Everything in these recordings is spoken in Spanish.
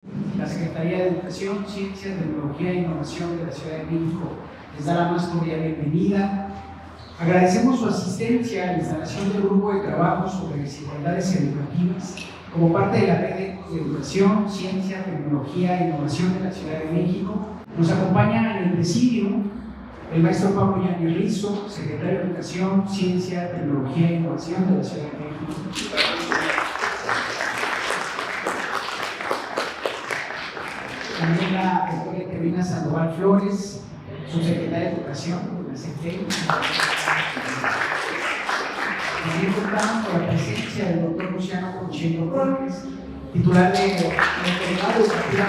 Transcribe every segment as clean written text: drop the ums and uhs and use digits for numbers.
La Secretaría de Educación, Ciencia, Tecnología e Innovación de la Ciudad de México les da la más cordial bienvenida. Agradecemos su asistencia a la instalación del grupo de trabajo sobre desigualdades educativas como parte de la red de educación, ciencia, tecnología e innovación de la Ciudad de México. Nos acompaña en el presidio el maestro Pablo Yáñez Rizzo, secretario de Educación, Ciencia, Tecnología e Innovación de la Ciudad de México. También la doctora Eterina Sandoval Flores, subsecretaria de Educación de la CETEL. También contamos con la presencia del doctor Luciano Conchero Robles, titular de la Autoridad Educativa.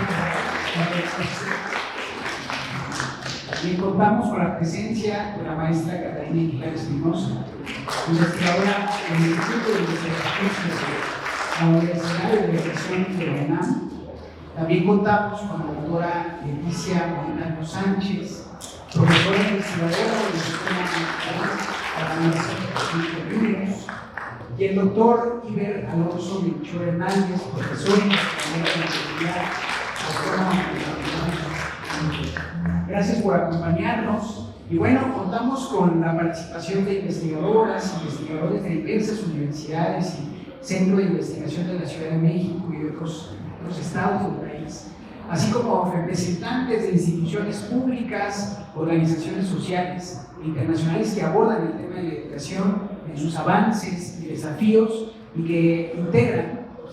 También contamos con la presencia de la maestra Catalina Aguilar Espinosa, investigadora en el Instituto de Investigaciones de la Universidad de Educación de la UNAM. También contamos con la doctora Leticia Molinaro Sánchez, profesora investigadora del Sistema de la Universidad de Unidos, y el doctor Iber Alonso Melchor Hernández, profesor de la Universidad. Gracias por acompañarnos. Y bueno, contamos con la participación de investigadoras, investigadores de diversas universidades y Centro de Investigación de la Ciudad de México y de otros estados del país, así como representantes de instituciones públicas, organizaciones sociales e internacionales que abordan el tema de la educación en sus avances y desafíos y que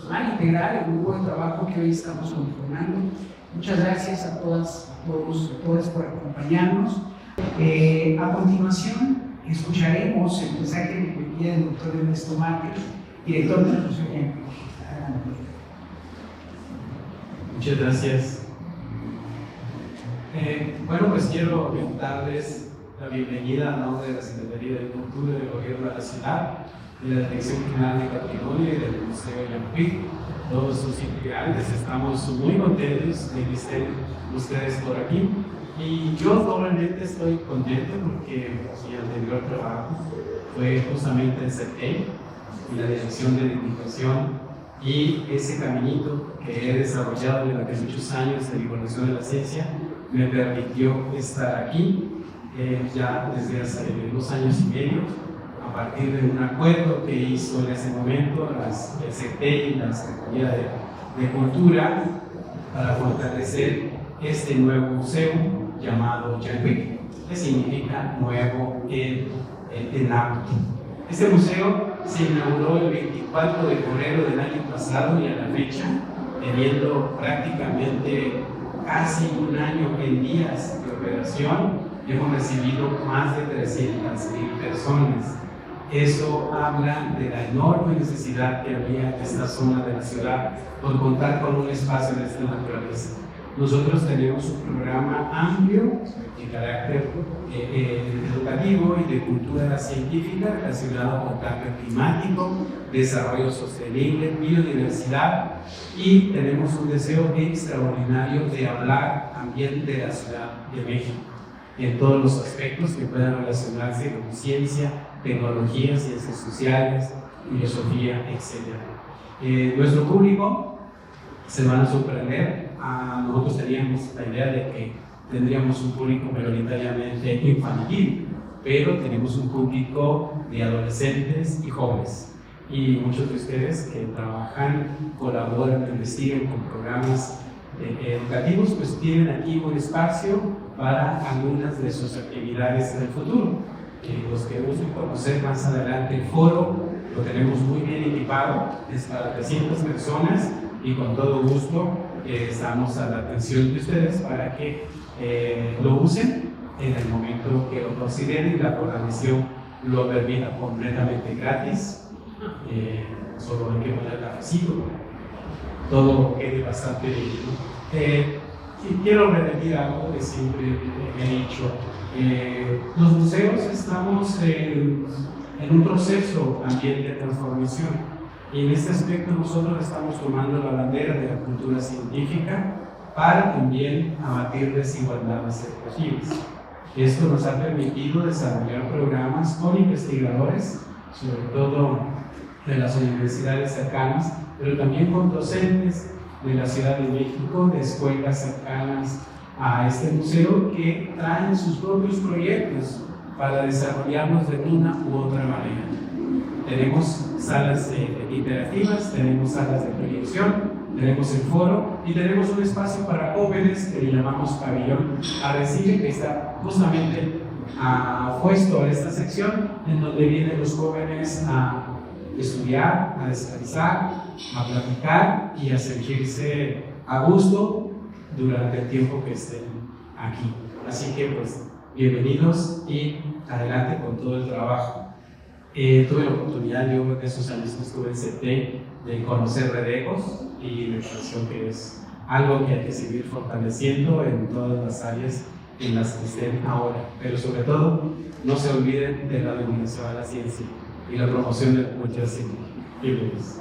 van a integrar el grupo de trabajo que hoy estamos conformando. Muchas gracias a todas, todos por acompañarnos. A continuación, escucharemos el mensaje de bienvenida del doctor Ernesto Márquez, director de la Fundación. Muchas gracias. Bueno, pues quiero darles la bienvenida a nombre de la Secretaría de Cultura del Gobierno de la Ciudad, de la Dirección General de Patrimonio y del Museo Yampic. Todos sus integrantes estamos muy contentos de que estén ustedes por aquí. Y yo doblemente estoy contento porque mi anterior trabajo fue justamente en CETEL, en la Dirección de Educación. Y ese caminito que he desarrollado durante muchos años de divulgación de la ciencia me permitió estar aquí ya desde hace 2 años y medio, a partir de un acuerdo que hizo en ese momento el CETEL y la Secretaría de Cultura para fortalecer este nuevo museo llamado Yampic, que significa nuevo en náhuatl. Este museo se inauguró el 24 de febrero del año pasado y a la fecha, teniendo prácticamente casi un año en días de operación, hemos recibido más de 300,000 personas. Eso habla de la enorme necesidad que había en esta zona de la ciudad por contar con un espacio de esta naturaleza. Nosotros tenemos un programa amplio de carácter educativo y de cultura científica relacionado con cambio climático, desarrollo sostenible, biodiversidad, y tenemos un deseo extraordinario de hablar también de la Ciudad de México en todos los aspectos que puedan relacionarse con ciencia, tecnología, ciencias sociales, filosofía, etc. Nuestro público se van a sorprender. Nosotros teníamos la idea de que tendríamos un público mayoritariamente infantil, pero tenemos un público de adolescentes y jóvenes. Y muchos de ustedes que trabajan, colaboran, investigan con programas educativos, pues tienen aquí un espacio para algunas de sus actividades en el futuro. Los que gusten conocer más adelante el foro, lo tenemos muy bien equipado, es para 300 personas y con todo gusto estamos a la atención de ustedes para que lo usen en el momento que lo consideren y la programación lo permita, completamente gratis. Solo hay que poner el cafecito, todo quede bastante bien. Y quiero repetir algo que siempre he dicho. Los museos estamos en un proceso también de transformación. Y en este aspecto nosotros estamos tomando la bandera de la cultura científica para también abatir desigualdades educativas. Esto nos ha permitido desarrollar programas con investigadores, sobre todo de las universidades cercanas, pero también con docentes de la Ciudad de México, de escuelas cercanas a este museo, que traen sus propios proyectos para desarrollarnos de una u otra manera. Tenemos salas interactivas, tenemos salas de proyección, tenemos el foro y tenemos un espacio para jóvenes que le llamamos Pabellón Arrecife, que está justamente puesto a esta sección, en donde vienen los jóvenes a estudiar, a descansar, a platicar y a sentirse a gusto durante el tiempo que estén aquí. Así que pues bienvenidos y adelante con todo el trabajo. Tuve la oportunidad, yo en esos años que estuve en CT, de conocer Redecos, y me pareció que es algo que hay que seguir fortaleciendo en todas las áreas en las que estén ahora, pero sobre todo no se olviden de la divulgación a la ciencia y la promoción de la cultura científica. Bienvenidos.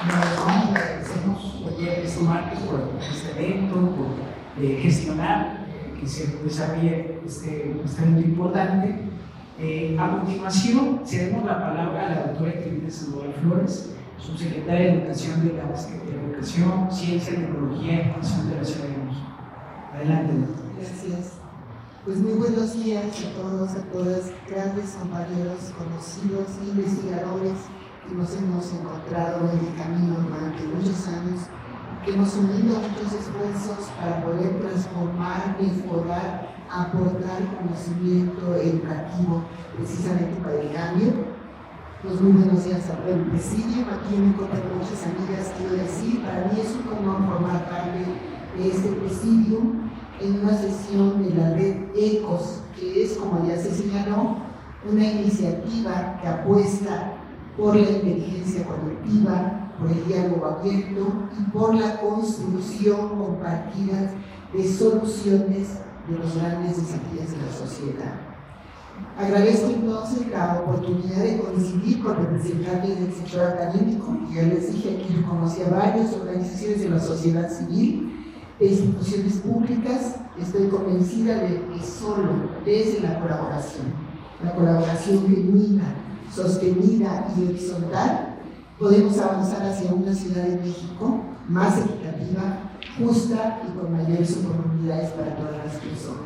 Agradecemos a Márquez por este evento, por gestionar que se desarrolle este evento importante. A continuación, cedemos la palabra a la doctora Etelvina Sandoval Flores, subsecretaria de Educación de la Secretaría de Educación, Ciencia, Tecnología e Innovación de la Ciudad de México. Adelante, doctora. Gracias. Pues muy buenos días a todos, a todas, grandes compañeros, conocidos, investigadores que nos hemos encontrado en el camino durante muchos años, que hemos unido muchos esfuerzos para poder transformar, mejorar, aportar conocimiento educativo precisamente para el cambio. Pues muy buenos días a todo el presidio. Aquí me encuentro con muchas amigas, quiero decir, para mí es un honor formar parte de este presidio en una sesión de la red ECOS, que es, como ya se señaló, una iniciativa que apuesta por la inteligencia colectiva, por el diálogo abierto y por la construcción compartida de soluciones de los grandes desafíos de la sociedad. Agradezco entonces la oportunidad de coincidir con representantes del sector académico. Ya les dije, aquí conocí a varias organizaciones de la sociedad civil, de instituciones públicas. Estoy convencida de que solo desde la colaboración genuina, sostenida y horizontal, podemos avanzar hacia una Ciudad de México más equitativa, justa y con mayores oportunidades para todas las personas.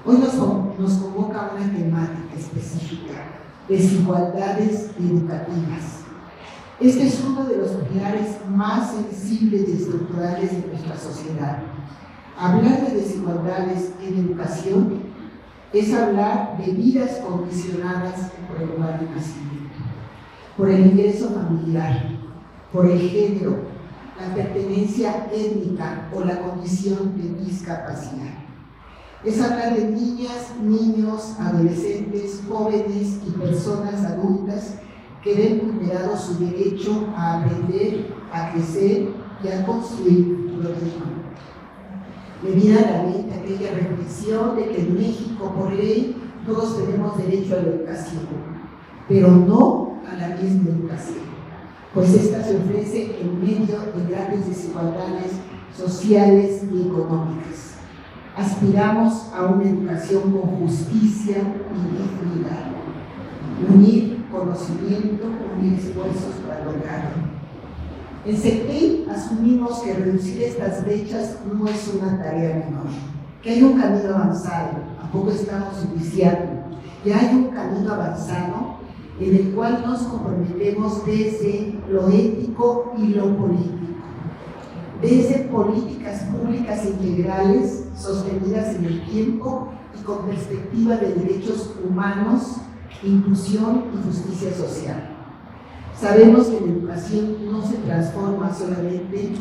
Hoy nos convoca una temática específica: desigualdades educativas. Este es uno de los pilares más sensibles y estructurales de nuestra sociedad. Hablar de desigualdades en educación es hablar de vidas condicionadas por el lugar de nacimiento, por el ingreso familiar, por el género, la pertenencia étnica o la condición de discapacidad. Es hablar de niñas, niños, adolescentes, jóvenes y personas adultas que ven vulnerado su derecho a aprender, a crecer y a construir lo mismo. Me viene a la mente aquella reflexión de que en México, por ley, todos tenemos derecho a la educación, pero no a la misma educación, pues esta se ofrece en medio de grandes desigualdades sociales y económicas. Aspiramos a una educación con justicia y dignidad, unir conocimiento, unir esfuerzos para lograrlo. En CETEI asumimos que reducir estas brechas no es una tarea menor, que hay un camino avanzado, tampoco estamos iniciando, ya hay un camino avanzado en el cual nos comprometemos desde lo ético y lo político, desde políticas públicas integrales sostenidas en el tiempo y con perspectiva de derechos humanos, inclusión y justicia social. Sabemos que la educación no se transforma solamente,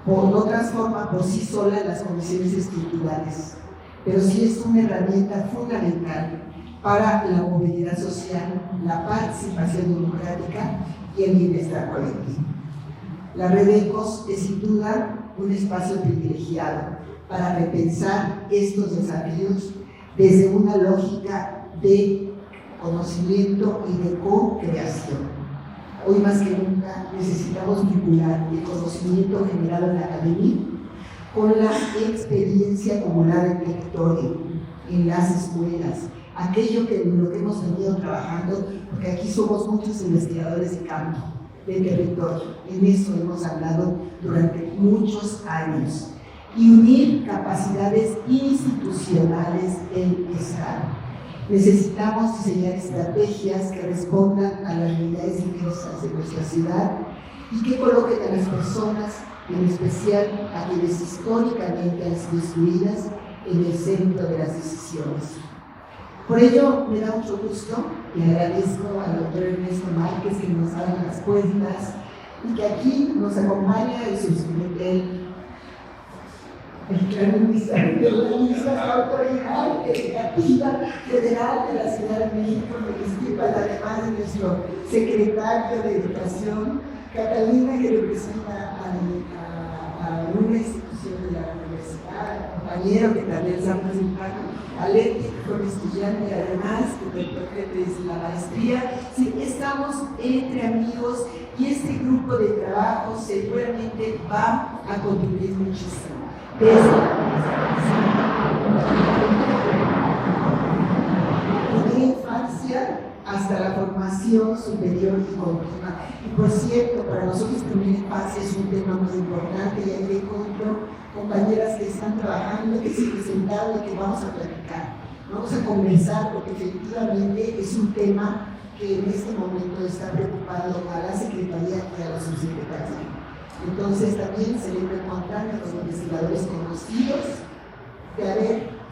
no transforma por sí sola las condiciones estructurales, pero sí es una herramienta fundamental para la movilidad social, la participación democrática y el bienestar colectivo. La red ECOS es sin duda un espacio privilegiado para repensar estos desafíos desde una lógica de conocimiento y de co-creación. Hoy más que nunca necesitamos vincular el conocimiento generado en la academia con la experiencia acumulada en territorio, en las escuelas, aquello que lo que hemos venido trabajando, porque aquí somos muchos investigadores de campo, de territorio, en eso hemos hablado durante muchos años, y unir capacidades institucionales del Estado. Necesitamos diseñar estrategias que respondan a las realidades diversas de nuestra ciudad y que coloquen a las personas, en especial a quienes históricamente han sido excluidas, en el centro de las decisiones. Por ello, me da mucho gusto y agradezco al doctor Ernesto Márquez que nos abra las puertas y que aquí nos acompaña el subsecretario, la autoridad educativa federal de la Ciudad de México, además de nuestro secretario de Educación, Catalina, que representa a una institución de la universidad, compañero que también se ha presentado, a Leti, que fue estudiante, además, que desde la maestría. Sí, estamos entre amigos y este grupo de trabajo seguramente va a contribuir muchísimo. Desde la infancia hasta la formación superior y continua. Y por cierto, para nosotros primera infancia es un tema muy importante y ahí encuentro compañeras que están trabajando, que se presentaron y que vamos a platicar. Vamos a conversar porque efectivamente es un tema que en este momento está preocupando a la Secretaría y a la Subsecretaría. Entonces también celebro encontrarme con investigadores conocidos,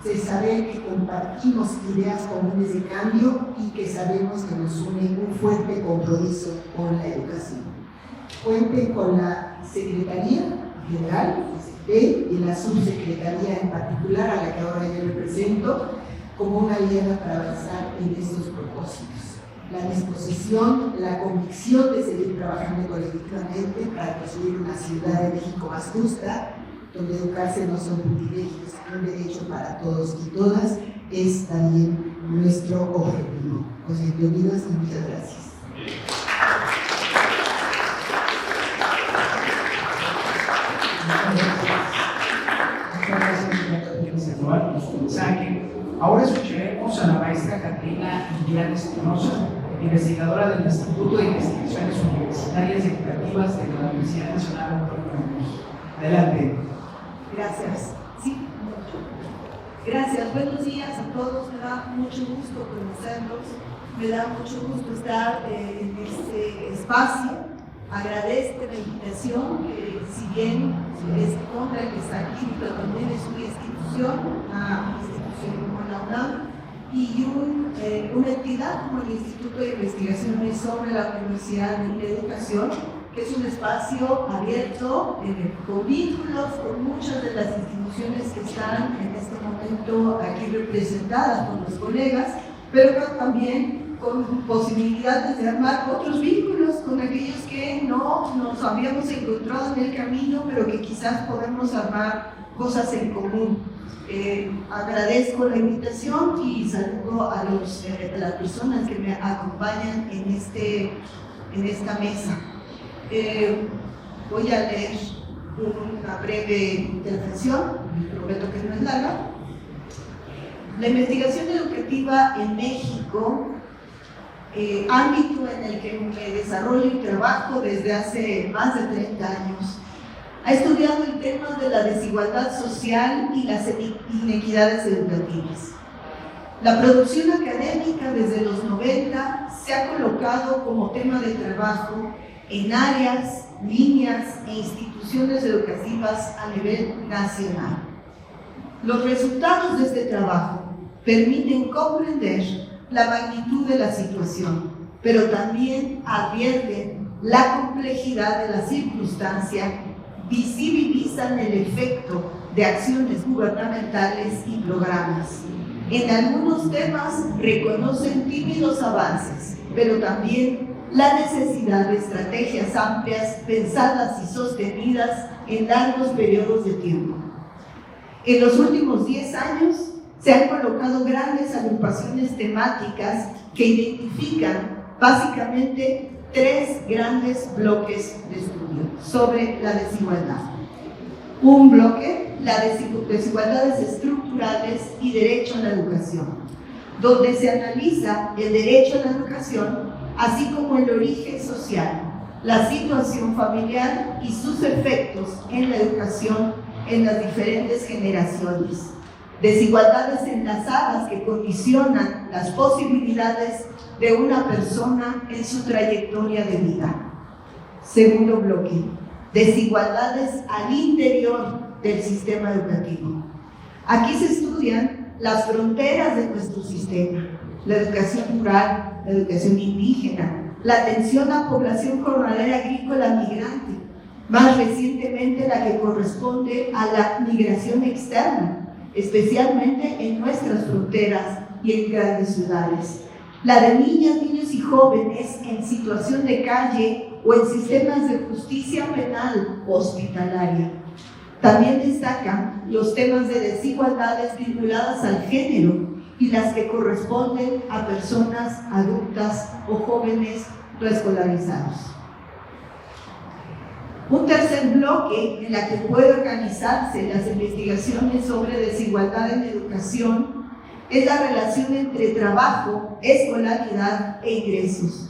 de saber que compartimos ideas comunes de cambio y que sabemos que nos une un fuerte compromiso con la educación. Cuenten con la Secretaría General y la Subsecretaría en particular, a la que ahora yo represento, como una aliada para avanzar en estos propósitos. La disposición, la convicción de seguir trabajando colectivamente para construir una Ciudad de México más justa, donde educarse no son privilegios, sino un derecho para todos y todas, es también nuestro objetivo. Pues bienvenidos y muchas gracias. Ahora escucharemos a la maestra Catrina Irian Espinosa, investigadora del Instituto de Investigaciones Universitarias y Educativas de la Universidad Nacional Autónoma de México. Adelante. Gracias. Sí, gracias. Buenos días a todos. Me da mucho gusto conocerlos. Me da mucho gusto estar en este espacio. Agradezco la invitación, que si bien es contra que está aquí, pero también es una institución como la UNAM y una entidad como el Instituto de Investigaciones sobre la Universidad de Educación, que es un espacio abierto, con vínculos con muchas de las instituciones que están en este momento aquí representadas por los colegas, pero también con posibilidades de armar otros vínculos con aquellos que no nos habíamos encontrado en el camino, pero que quizás podemos armar cosas en común. Agradezco la invitación y saludo a las personas que me acompañan en esta mesa. Voy a leer una breve intervención, prometo que no es larga. La investigación educativa en México, ámbito en el que me desarrollo y trabajo desde hace más de 30 años, ha estudiado el tema de la desigualdad social y las inequidades educativas. La producción académica desde los 90 se ha colocado como tema de trabajo en áreas, líneas e instituciones educativas a nivel nacional. Los resultados de este trabajo permiten comprender la magnitud de la situación, pero también advierten la complejidad de la circunstancia, visibilizan el efecto de acciones gubernamentales y programas. En algunos temas reconocen tímidos avances, pero también la necesidad de estrategias amplias, pensadas y sostenidas en largos periodos de tiempo. En los últimos 10 años se han colocado grandes agrupaciones temáticas que identifican básicamente 3 grandes bloques de estudio sobre la desigualdad. Un bloque las desigualdades estructurales y derecho a la educación, donde se analiza el derecho a la educación, así como el origen social, la situación familiar y sus efectos en la educación en las diferentes generaciones. Desigualdades enlazadas que condicionan las posibilidades de una persona en su trayectoria de vida. Segundo bloque, desigualdades al interior del sistema educativo. Aquí se estudian las fronteras de nuestro sistema, la educación rural, la educación indígena, la atención a población jornalera agrícola migrante, más recientemente la que corresponde a la migración externa, especialmente en nuestras fronteras y en grandes ciudades. La de niñas, niños y jóvenes en situación de calle o en sistemas de justicia penal hospitalaria. También destacan los temas de desigualdades vinculadas al género y las que corresponden a personas adultas o jóvenes no escolarizados. Un tercer bloque en la que puede organizarse las investigaciones sobre desigualdad en educación es la relación entre trabajo, escolaridad e ingresos.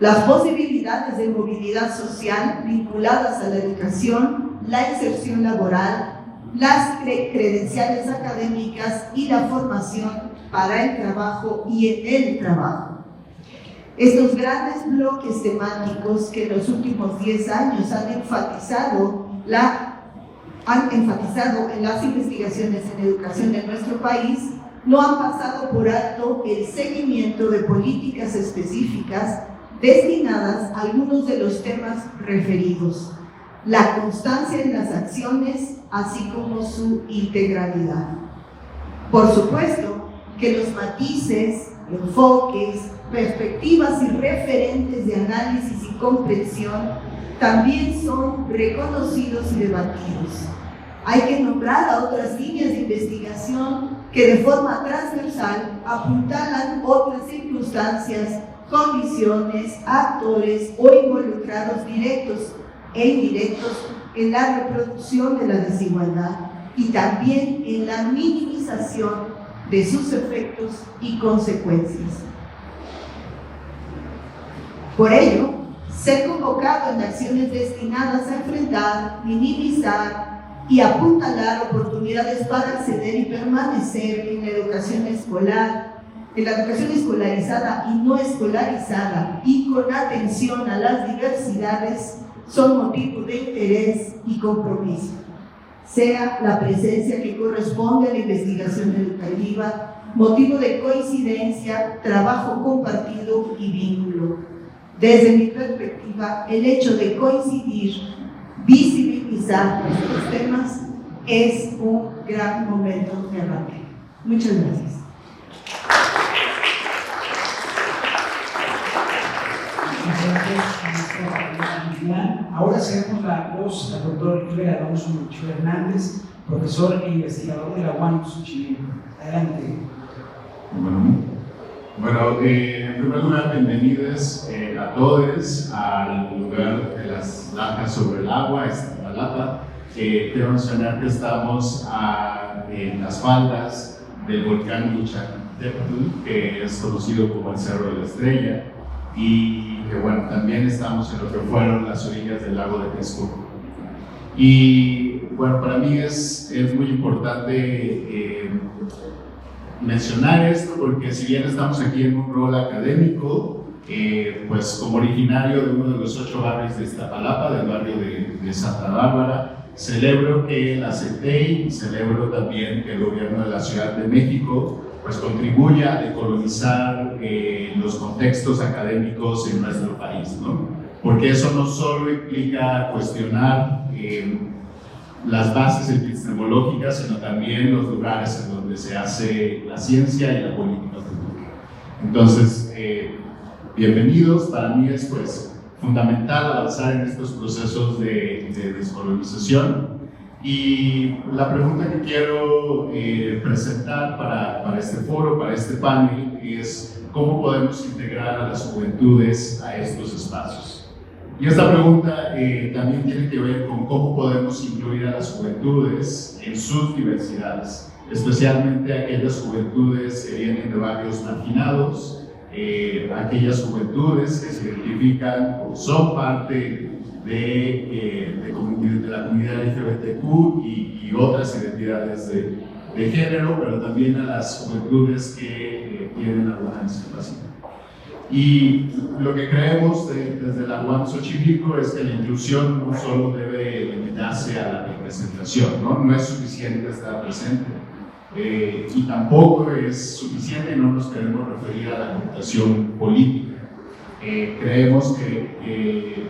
Las posibilidades de movilidad social vinculadas a la educación, la inserción laboral, las credenciales académicas y la formación para el trabajo y en el trabajo. Estos grandes bloques temáticos que en los últimos 10 años han enfatizado en las investigaciones en educación en nuestro país, no han pasado por alto el seguimiento de políticas específicas destinadas a algunos de los temas referidos, la constancia en las acciones, así como su integralidad. Por supuesto que los matices, enfoques, perspectivas y referentes de análisis y comprensión también son reconocidos y debatidos. Hay que nombrar a otras líneas de investigación que de forma transversal apuntalan otras circunstancias, condiciones, actores o involucrados directos e indirectos en la reproducción de la desigualdad y también en la minimización de sus efectos y consecuencias. Por ello, ser convocado en acciones destinadas a enfrentar, minimizar y apuntalar oportunidades para acceder y permanecer en la educación escolar, en la educación escolarizada y no escolarizada y con atención a las diversidades son motivo de interés y compromiso, sea la presencia que corresponde a la investigación educativa, motivo de coincidencia, trabajo compartido y vínculo. Desde mi perspectiva, el hecho de coincidir, visibilizar nuestros temas es un gran momento de arranque. Muchas gracias. Ahora cedemos la voz al doctor Rivera Alonso Mucho Hernández, profesor e investigador de la UAM Xochimilco. Adelante. Bueno, en primer lugar, bienvenidos a todos al lugar de las lajas sobre el agua, Iztapalapa. Quiero mencionar que estamos en las faldas del volcán Huichacoltepetl, que es conocido como el Cerro de la Estrella, y que bueno, también estamos en lo que fueron las orillas del lago de Texcoco. Y bueno, para mí es muy importante mencionar esto porque si bien estamos aquí en un rol académico, pues como originario de uno de los 8 barrios de Iztapalapa, del barrio de Santa Bárbara, celebro que la CETEI y celebro también que el gobierno de la Ciudad de México pues contribuya a decolonizar los contextos académicos en nuestro país, ¿no? Porque eso no solo implica cuestionar las bases epistemológicas, sino también los lugares en donde se hace la ciencia y la política pública. Entonces, bienvenidos. Para mí es pues fundamental avanzar en estos procesos de descolonización. Y la pregunta que quiero presentar para este foro, para este panel, es cómo podemos integrar a las juventudes a estos espacios. Y esta pregunta también tiene que ver con cómo podemos incluir a las juventudes en sus diversidades, especialmente aquellas juventudes que vienen de barrios marginados, aquellas juventudes que se identifican o son parte de la comunidad LGBTQ y otras identidades de género, pero también a las juventudes que tienen alguna discapacidad. Y lo que creemos desde la UAM Xochimilco es que la inclusión no solo debe limitarse a la representación, no es suficiente estar presente, y tampoco es suficiente, no nos queremos referir a la connotación política. Creemos que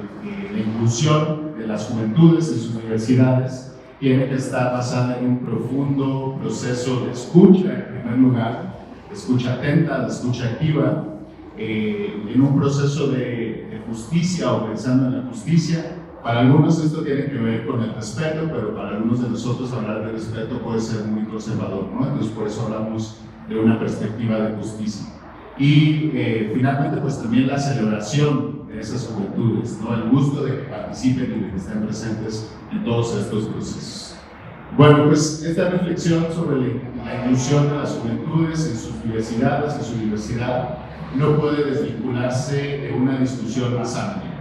la inclusión de las juventudes en sus universidades tiene que estar basada en un profundo proceso de escucha, en primer lugar, de escucha atenta, de escucha activa, en un proceso de justicia o pensando en la justicia. Para algunos esto tiene que ver con el respeto, pero para algunos de nosotros hablar de respeto puede ser muy conservador, ¿no? Entonces por eso hablamos de una perspectiva de justicia. Y finalmente pues también la celebración de esas juventudes, ¿no? El gusto de que participen y de que estén presentes en todos estos procesos. Bueno, pues esta reflexión sobre la inclusión de las juventudes en sus diversidades, en su diversidad, no puede desvincularse de una discusión más amplia,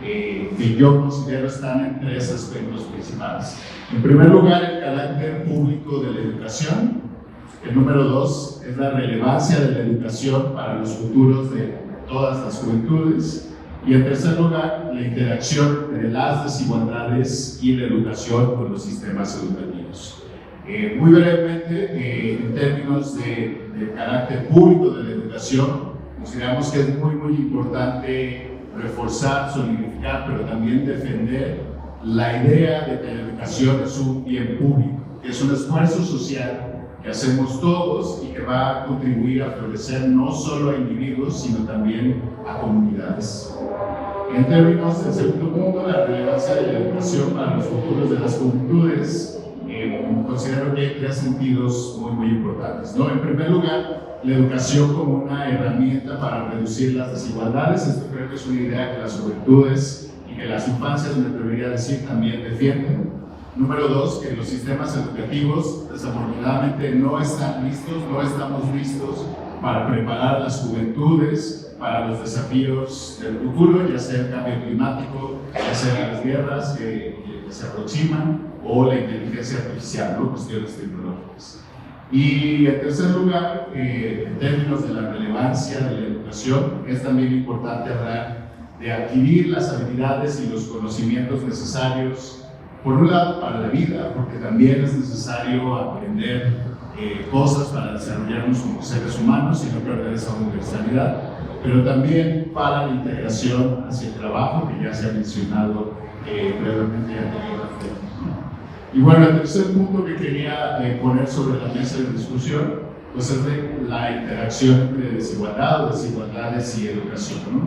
que yo considero están en tres aspectos principales. En primer lugar, el carácter público de la educación. El número dos es la relevancia de la educación para los futuros de todas las juventudes. Y en tercer lugar, la interacción entre las desigualdades y la educación con los sistemas educativos. Muy brevemente, en términos de carácter público de la educación, consideramos que es muy importante reforzar, solidificar, pero también defender la idea de que la educación es un bien público, que es un esfuerzo social que hacemos todos y que va a contribuir a florecer no solo a individuos, sino también a comunidades. En términos del segundo punto, la relevancia de la educación para los futuros de las juventudes, considero que hay tres sentidos muy importantes, ¿no? En primer lugar, la educación como una herramienta para reducir las desigualdades. Esto creo que es una idea que las juventudes y que las infancias, me atrevería a decir, también defienden. Número dos, que los sistemas educativos desafortunadamente no están listos, no estamos listos para preparar a las juventudes para los desafíos del futuro, ya sea el cambio climático, ya sea las guerras que se aproximan o la inteligencia artificial, ¿no? Cuestiones tecnológicas. Y en tercer lugar, en términos de la relevancia de la educación, es también importante hablar de adquirir las habilidades y los conocimientos necesarios, por un lado para la vida, porque también es necesario aprender cosas para desarrollarnos como seres humanos y no perder esa universalidad, pero también para la integración hacia el trabajo, que ya se ha mencionado brevemente anteriormente. Y bueno, el tercer punto que quería poner sobre la mesa de discusión, pues es de la interacción entre desigualdad, desigualdades y educación, ¿no?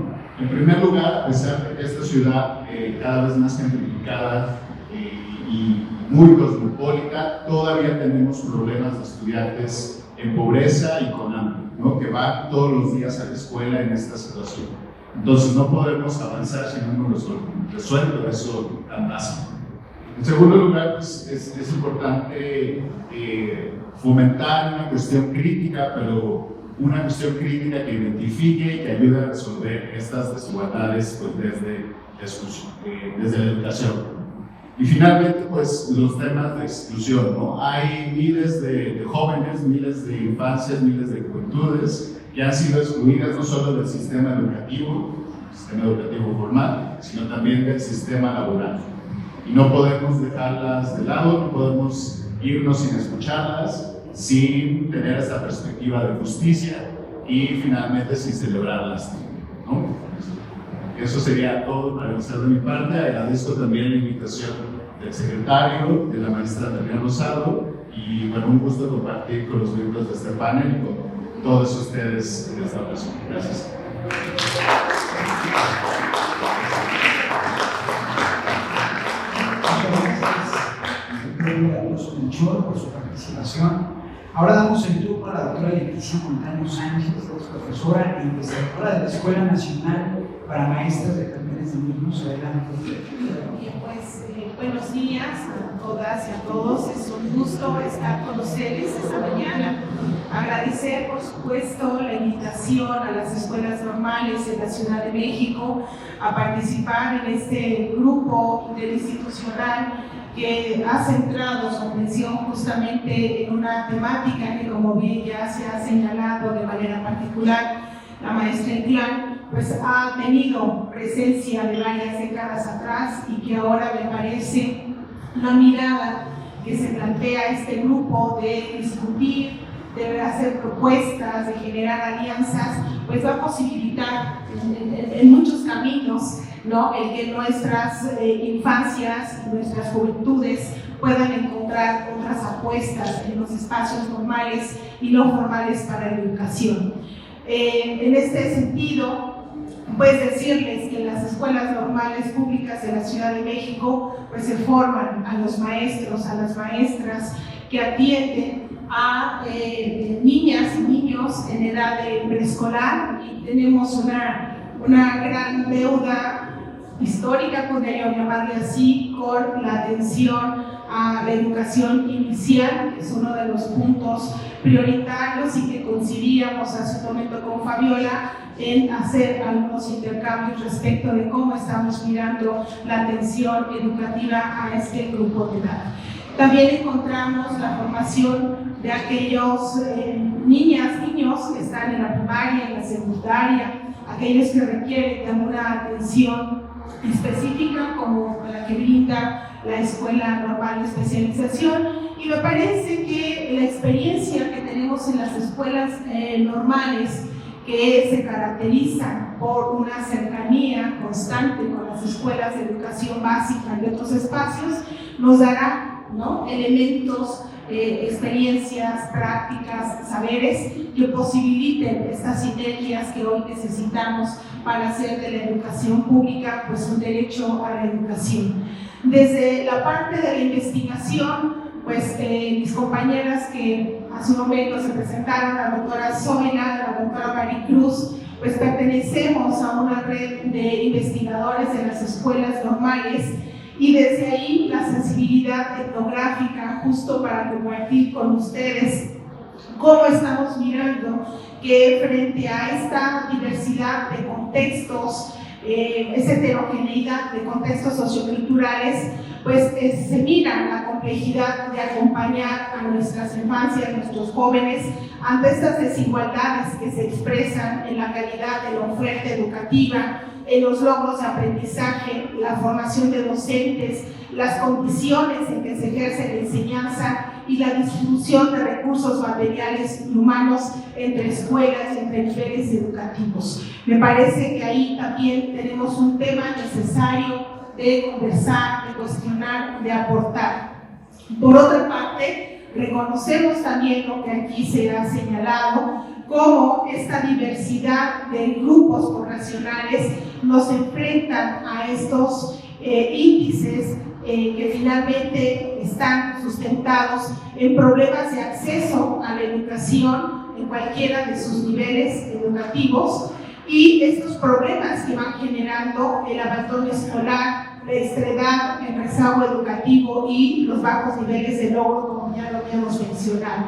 En primer lugar, a pesar de que esta ciudad cada vez más gentrificada y muy cosmopolita, todavía tenemos problemas de estudiantes en pobreza y con hambre, ¿no? Que van todos los días a la escuela en esta situación. Entonces no podemos avanzar si no hemos resuelto eso tan básico. En segundo lugar, pues, es importante fomentar una cuestión crítica, pero una cuestión crítica que identifique y que ayude a resolver estas desigualdades, pues, desde la educación. Y finalmente, pues, los temas de exclusión, ¿no? Hay miles de jóvenes, miles de infancias, miles de juventudes que han sido excluidas no solo del sistema educativo formal, sino también del sistema laboral. Y no podemos dejarlas de lado, no podemos irnos sin escucharlas, sin tener esta perspectiva de justicia y finalmente sin celebrarlas, ¿no? Eso sería todo para empezar de mi parte. Agradezco también la invitación del secretario, de la maestra Tania Rosado, y bueno, un gusto compartir con los miembros de este panel y con todos ustedes en esta ocasión. Gracias. Muchas gracias, Alonso Melchor, por su participación. Ahora damos el turno a la doctora Leticia Montaño Sánchez, es profesora e investigadora de la Escuela Nacional para Maestras de Jardines de Niños. Adelante. Bien, pues buenos días a todas y a todos. Es un gusto estar con ustedes esta mañana. Agradecer, por supuesto, la invitación a las escuelas normales en la Ciudad de México a participar en este grupo interinstitucional que ha centrado su atención justamente en una temática que, como bien ya se ha señalado de manera particular, la maestra Inclán pues ha tenido presencia de varias décadas atrás y que ahora me parece la mirada que se plantea este grupo de discutir, de hacer propuestas, de generar alianzas, pues va a posibilitar en muchos caminos, ¿no?, el que nuestras infancias y nuestras juventudes puedan encontrar otras apuestas en los espacios normales y no formales para la educación. En este sentido, pues decirles que en las escuelas normales públicas de la Ciudad de México pues se forman a los maestros, a las maestras que atienden a niñas y niños en edad de preescolar, y tenemos una gran deuda histórica, podría llamarle así, con la atención a la educación inicial, que es uno de los puntos prioritarios y que coincidíamos hace un momento con Fabiola en hacer algunos intercambios respecto de cómo estamos mirando la atención educativa a este grupo de edad. También encontramos la formación de aquellos niñas, niños que están en la primaria, en la secundaria, aquellos que requieren de una atención específica como la que brinda la Escuela Normal de Especialización, y me parece que la experiencia que tenemos en las escuelas normales, que se caracterizan por una cercanía constante con las escuelas de educación básica y otros espacios, nos dará, ¿no?, elementos, experiencias, prácticas, saberes que posibiliten estas sinergias que hoy necesitamos para hacer de la educación pública pues un derecho a la educación. Desde la parte de la investigación, pues mis compañeras que hace un momento se presentaron, la doctora Zoila, la doctora Maricruz, pues pertenecemos a una red de investigadores de las escuelas normales, y desde ahí la sensibilidad etnográfica, justo para compartir con ustedes cómo estamos mirando que frente a esta diversidad de contextos, esa heterogeneidad de contextos socioculturales, pues se mira la complejidad de acompañar a nuestras infancias, a nuestros jóvenes, ante estas desigualdades que se expresan en la calidad de la oferta educativa, en los logros de aprendizaje, la formación de docentes, las condiciones en que se ejerce la enseñanza y la distribución de recursos materiales y humanos entre escuelas y entre niveles educativos. Me parece que ahí también tenemos un tema necesario de conversar, de cuestionar, de aportar. Por otra parte, reconocemos también lo que aquí se ha señalado, cómo esta diversidad de grupos poblacionales nos enfrentan a estos índices que finalmente están sustentados en problemas de acceso a la educación en cualquiera de sus niveles educativos, y estos problemas que van generando el abandono escolar, la extraedad, el rezago educativo y los bajos niveles de logro, como ya lo habíamos mencionado.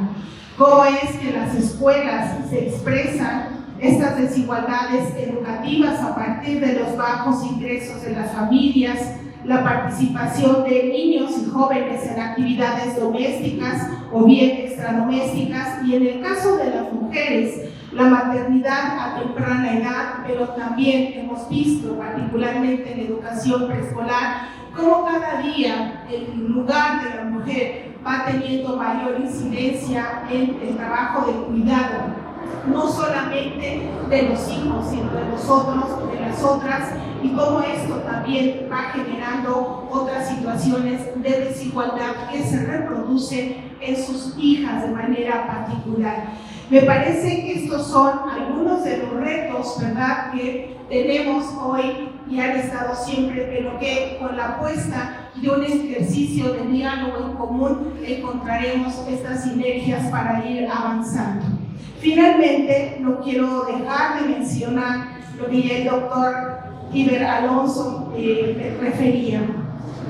Cómo es que las escuelas se expresan estas desigualdades educativas a partir de los bajos ingresos de las familias, la participación de niños y jóvenes en actividades domésticas o bien extradomésticas, y en el caso de las mujeres, la maternidad a temprana edad, pero también hemos visto, particularmente en educación preescolar, cómo cada día el lugar de la mujer va teniendo mayor incidencia en el trabajo de cuidado, no solamente de los hijos, sino de los otros, de las otras, y cómo esto también va generando otras situaciones de desigualdad que se reproducen en sus hijas de manera particular. Me parece que estos son algunos de los retos, ¿verdad?, que tenemos hoy y han estado siempre, pero que con la apuesta de un ejercicio de diálogo en común encontraremos estas sinergias para ir avanzando. Finalmente, no quiero dejar de mencionar lo que el doctor Iber Alonso refería.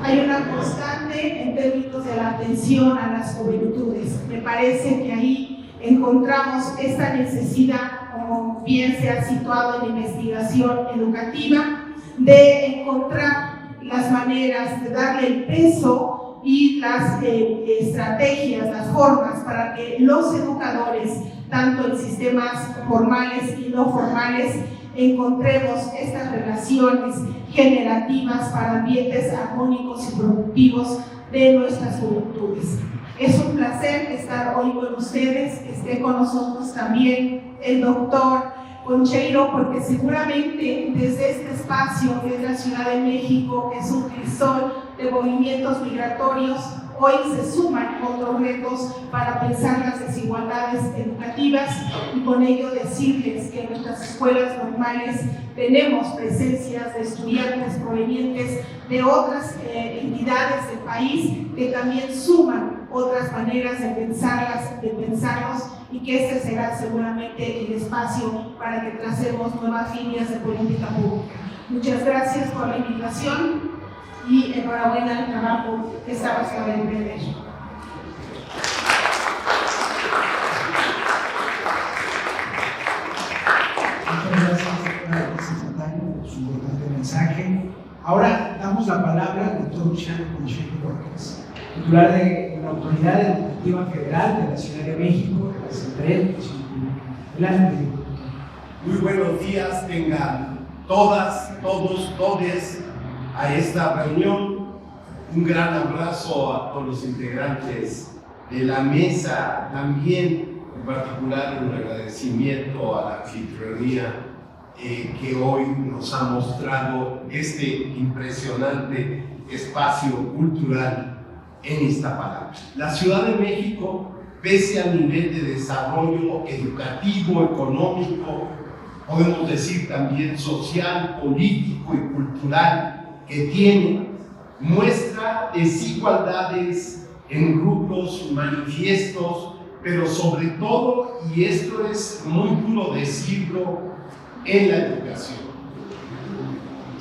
Hay una constante en términos de la atención a las juventudes. Me parece que ahí encontramos esta necesidad, como bien se ha situado en la investigación educativa, de encontrar las maneras de darle el peso y las estrategias, las formas para que los educadores, tanto en sistemas formales y no formales, encontremos estas relaciones generativas para ambientes armónicos y productivos de nuestras juventudes. Es un placer estar hoy con ustedes, que esté con nosotros también el doctor Concheiro, porque seguramente desde este espacio que es la Ciudad de México, que es un crisol de movimientos migratorios, hoy se suman otros retos para pensar las desigualdades educativas y con ello decirles que en nuestras escuelas normales tenemos presencias de estudiantes provenientes de otras entidades del país que también suman otras maneras de pensarlos, y que este será seguramente el espacio para que tracemos nuevas líneas de política pública. Muchas gracias por la invitación y enhorabuena al trabajo que estamos para emprender. Muchas gracias, doctora Santana, por su importante mensaje. Ahora damos la palabra al doctor Luciano Concheiro López, titular de la Autoridad Educativa Federal de la Ciudad de México, de la Secretaría de Educación Pública. Muy buenos días, tengan todas, todos, todes a esta reunión. Un gran abrazo a todos los integrantes de la mesa, también en particular un agradecimiento a la anfitrionía que hoy nos ha mostrado este impresionante espacio cultural en Iztapalapa. La Ciudad de México, pese al nivel de desarrollo educativo, económico, podemos decir también social, político y cultural que tiene, muestra desigualdades en grupos manifiestos, pero sobre todo, y esto es muy duro decirlo, en la educación.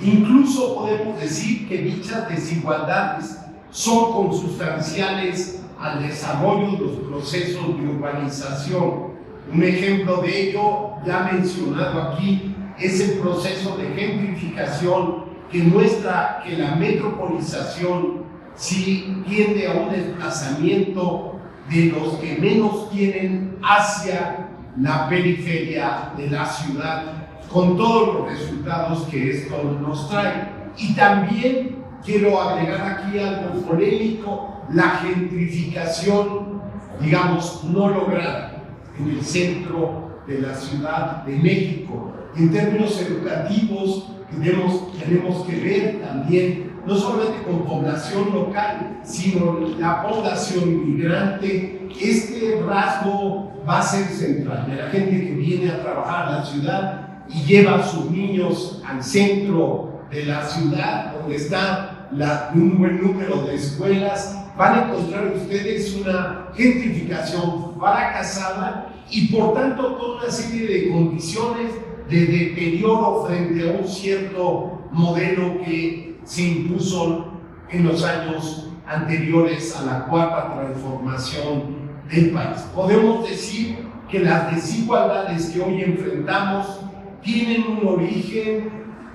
Incluso podemos decir que dichas desigualdades son consustanciales al desarrollo de los procesos de urbanización. Un ejemplo de ello, ya mencionado aquí, es el proceso de gentrificación que muestra que la metropolización sí tiende a un desplazamiento de los que menos tienen hacia la periferia de la ciudad, con todos los resultados que esto nos trae. Y también quiero agregar aquí algo polémico: la gentrificación, digamos, no lograda en el centro de la Ciudad de México. En términos educativos, tenemos que ver también, no solamente con población local, sino la población inmigrante. Este rasgo va a ser central, de la gente que viene a trabajar a la ciudad y lleva a sus niños al centro de la ciudad, donde está un buen número de escuelas. Van a encontrar ustedes una gentrificación fracasada y por tanto toda una serie de condiciones de deterioro frente a un cierto modelo que se impuso en los años anteriores a la cuarta transformación del país. Podemos decir que las desigualdades que hoy enfrentamos tienen un origen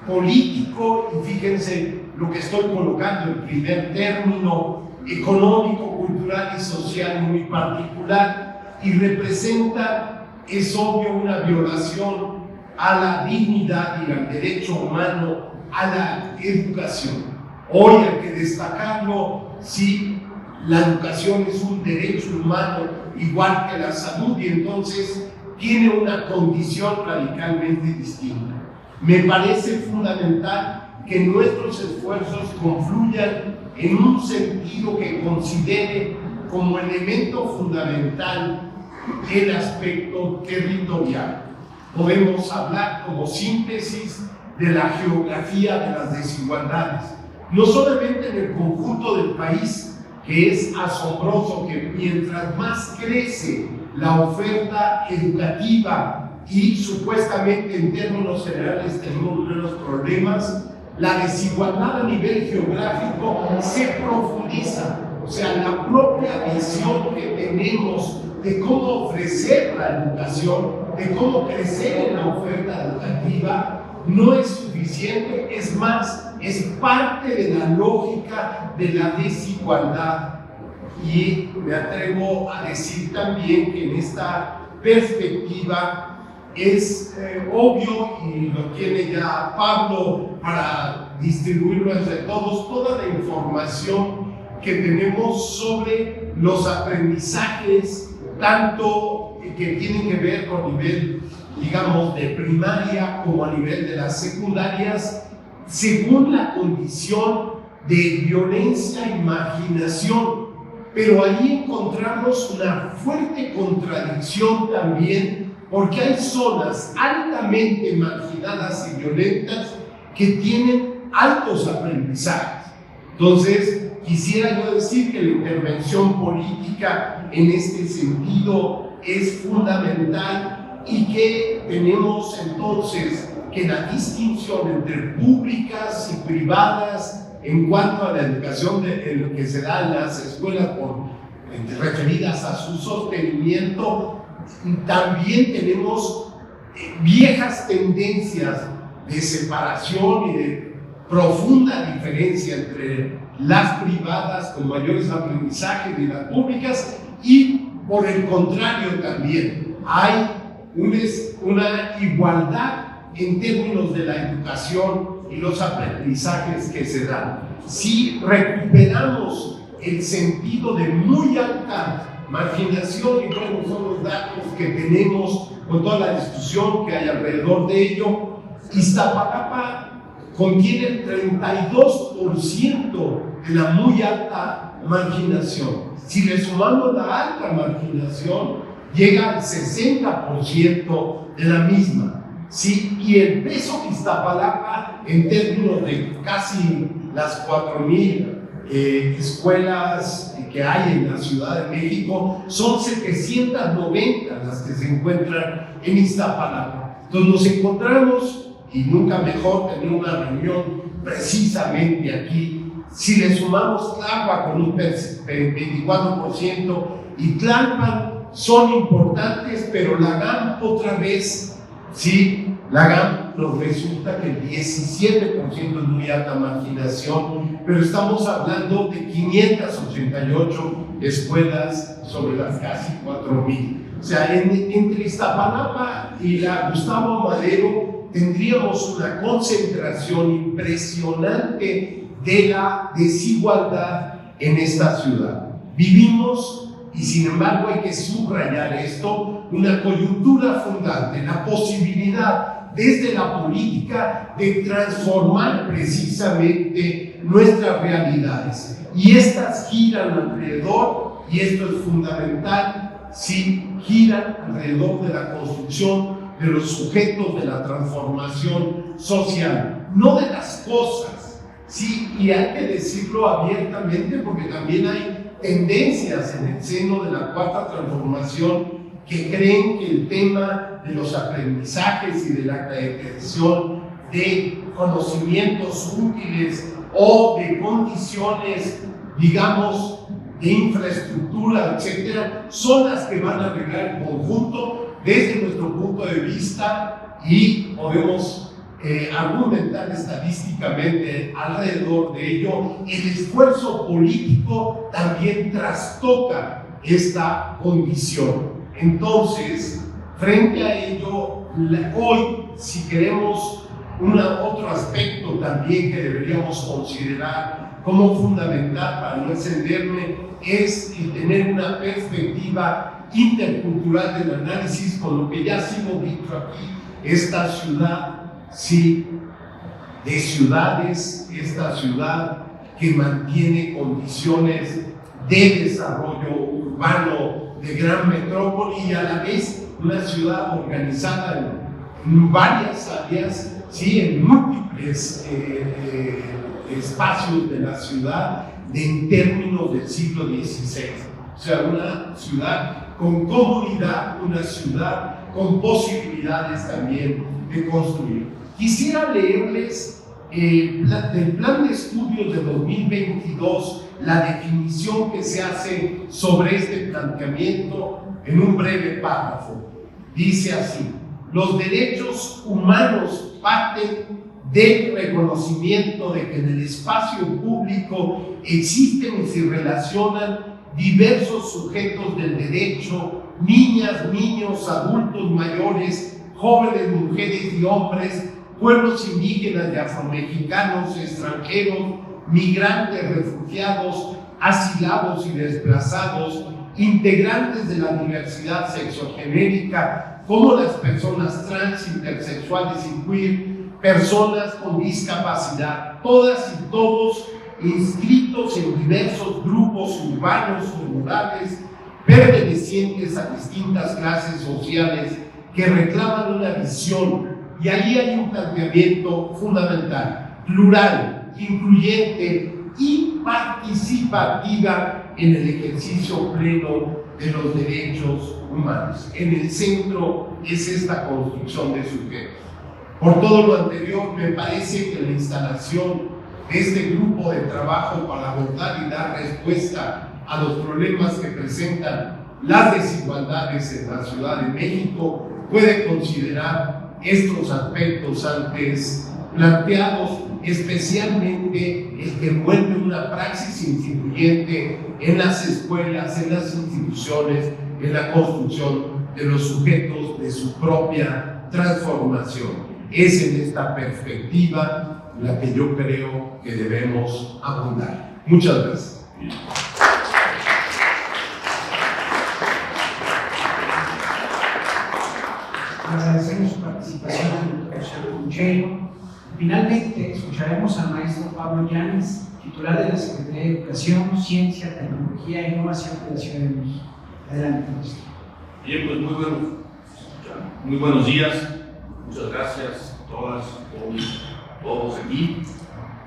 político, y fíjense lo que estoy colocando en primer término, económico, cultural y social muy particular, y representa, es obvio, una violación a la dignidad y al derecho humano a la educación. Hoy hay que destacarlo, sí, la educación es un derecho humano igual que la salud, y entonces tiene una condición radicalmente distinta. Me parece fundamental que nuestros esfuerzos confluyan en un sentido que considere como elemento fundamental el aspecto territorial. Podemos hablar como síntesis de la geografía de las desigualdades, no solamente en el conjunto del país, que es asombroso que mientras más crece la oferta educativa y supuestamente en términos generales tenemos menos problemas, la desigualdad a nivel geográfico se profundiza. O sea, la propia visión que tenemos de cómo ofrecer la educación, de cómo crecer en la oferta educativa, no es suficiente, es más, es parte de la lógica de la desigualdad. Y me atrevo a decir también que en esta perspectiva es obvio, y lo tiene ya Pablo para distribuirlo entre todos, toda la información que tenemos sobre los aprendizajes, tanto que tienen que ver con nivel, digamos, de primaria como a nivel de las secundarias, según la condición de violencia y marginación. Pero ahí encontramos una fuerte contradicción también, porque hay zonas altamente marginadas y violentas que tienen altos aprendizajes. Entonces, quisiera yo decir que la intervención política en este sentido es fundamental y que tenemos entonces que la distinción entre públicas y privadas en cuanto a la educación que se da en las escuelas referidas a su sostenimiento, también tenemos viejas tendencias de separación y de profunda diferencia entre las privadas con mayores aprendizajes y las públicas, y por el contrario también hay una igualdad en términos de la educación y los aprendizajes que se dan. Si recuperamos el sentido de muy alta marginación, y bueno, son los datos que tenemos con toda la discusión que hay alrededor de ello, Iztapalapa contiene el 32% de la muy alta marginación. Si le sumamos la alta marginación, llega al 60% de la misma. ¿Sí? Y el peso de Iztapalapa en términos de casi las 4,000 escuelas que hay en la Ciudad de México, son 790 las que se encuentran en Iztapalapa. Entonces nos encontramos, y nunca mejor tener una reunión precisamente aquí, si le sumamos Tláhuac con un 24% y Tlalpan, son importantes, pero la GAM otra vez, sí, la GAM nos resulta que el 17% es muy alta marginación, pero estamos hablando de 588 escuelas sobre las casi 4,000. O sea, entre Iztapalapa y la Gustavo Madero tendríamos una concentración impresionante de la desigualdad en esta ciudad. Vivimos, y sin embargo hay que subrayar esto, una coyuntura fundante, la posibilidad desde la política de transformar precisamente nuestras realidades. Y estas giran alrededor, y esto es fundamental, sí, giran alrededor de la construcción de los sujetos de la transformación social, no de las cosas, sí, y hay que decirlo abiertamente porque también hay tendencias en el seno de la cuarta transformación que creen que el tema de los aprendizajes y de la creación de conocimientos útiles o de condiciones, digamos, de infraestructura, etcétera, son las que van a arreglar el conjunto desde nuestro punto de vista, y podemos argumentar estadísticamente alrededor de ello. El esfuerzo político también trastoca esta condición. Entonces, frente a ello, hoy, si queremos otro aspecto también que deberíamos considerar como fundamental para no extenderme, es el tener una perspectiva intercultural del análisis, con lo que ya ha sido dicho aquí, esta ciudad, sí, de ciudades, esta ciudad que mantiene condiciones de desarrollo urbano de gran metrópoli y a la vez una ciudad organizada en varias áreas, ¿sí? En múltiples espacios de la ciudad en términos del siglo XVI. O sea, una ciudad con comunidad, una ciudad con posibilidades también de construir. Quisiera leerles del plan de estudios de 2022 la definición que se hace sobre este planteamiento en un breve párrafo. Dice así: los derechos humanos parten del reconocimiento de que en el espacio público existen y se relacionan diversos sujetos del derecho, niñas, niños, adultos mayores, jóvenes, mujeres y hombres, pueblos indígenas y afromexicanos, extranjeros, migrantes, refugiados, asilados y desplazados, integrantes de la diversidad sexogenérica, como las personas trans, intersexuales y queer, personas con discapacidad, todas y todos inscritos en diversos grupos urbanos o rurales, pertenecientes a distintas clases sociales que reclaman una visión, y ahí hay un planteamiento fundamental, plural, incluyente y participativa en el ejercicio pleno de los derechos humanos. En el centro es esta construcción de sujetos. Por todo lo anterior, me parece que la instalación de este grupo de trabajo para abordar y dar respuesta a los problemas que presentan las desigualdades en la Ciudad de México puede considerar estos aspectos antes planteados, especialmente el que vuelve una praxis instituyente en las escuelas, en las instituciones, en la construcción de los sujetos de su propia transformación. Es en esta perspectiva la que yo creo que debemos abundar. Muchas gracias. Agradecemos su participación en el profesor Conchero. Finalmente, escucharemos al maestro Pablo Llanes, titular de la Secretaría de Educación, Ciencia, Tecnología e Innovación de la Ciudad de México. Adelante, maestro. Bien, pues muy buenos días. Muchas gracias a todas, todos aquí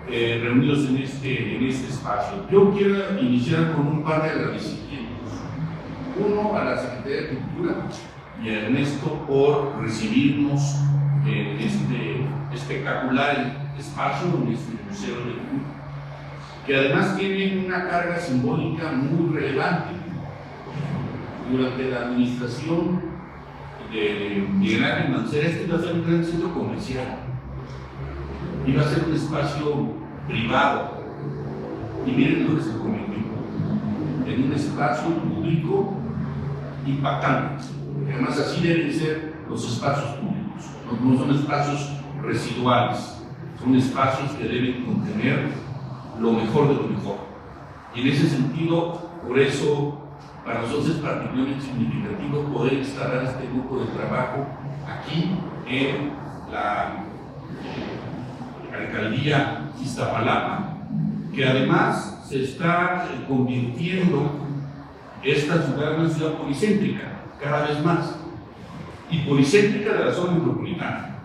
reunidos en este espacio. Yo quiero iniciar con un par de agradecimientos. Uno a la Secretaría de Cultura y a Ernesto por recibirnos en este espectacular espacio, en este Museo del Cultura, que además tiene una carga simbólica muy relevante. Durante la administración de Miguel Ángel Mancera, este iba a ser un gran centro comercial, iba a ser un espacio privado, y miren lo que se convirtió en un espacio público impactante. Además, así deben ser los espacios públicos, no son espacios residuales, son espacios que deben contener lo mejor de lo mejor. Y en ese sentido, por eso para nosotros es particularmente significativo poder instalar este grupo de trabajo aquí en la alcaldía Iztapalapa, que además se está convirtiendo esta ciudad en una ciudad policéntrica cada vez más, y policéntrica de la zona metropolitana,